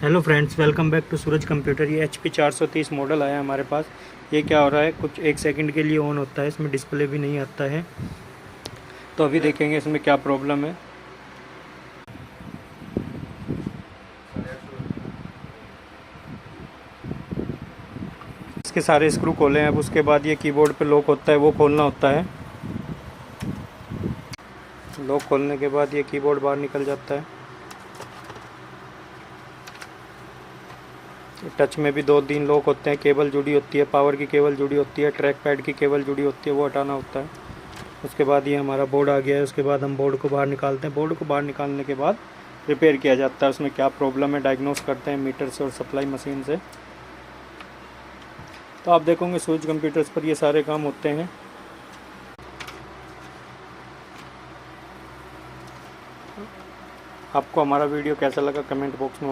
Hello friends, welcome back to Suraj computer. ये HP 430 model आया हमारे पास। ये क्या हो रहा है, कुछ एक सेकंड के लिए ऑन होता है, इसमें डिस्प्ले भी नहीं आता है। तो अभी देखेंगे इसमें क्या प्रॉब्लम है। इसके सारे स्क्रू खोले हैं। अब उसके बाद ये कीबोर्ड पे लॉक होता है, वो खोलना होता है। लॉक खोलने के बाद ये कीबोर्ड बाहर निकल जाता है। टच में भी 2-3 लॉक होते हैं। केबल जुड़ी होती है, पावर की केबल जुड़ी होती है, ट्रैक पैड की केबल जुड़ी होती है, वो हटाना होता है। उसके बाद ये हमारा बोर्ड आ गया है। उसके बाद हम बोर्ड को बाहर निकालते हैं। बोर्ड को बाहर निकालने के बाद रिपेयर किया जाता है। उसमें क्या प्रॉब्लम है डायग्नोस करते हैं मीटर से और सप्लाई मशीन से। तो आप देखोगे सूरज कंप्यूटर्स पर ये सारे काम होते हैं। आपको हमारा वीडियो कैसा लगा कमेंट बॉक्स में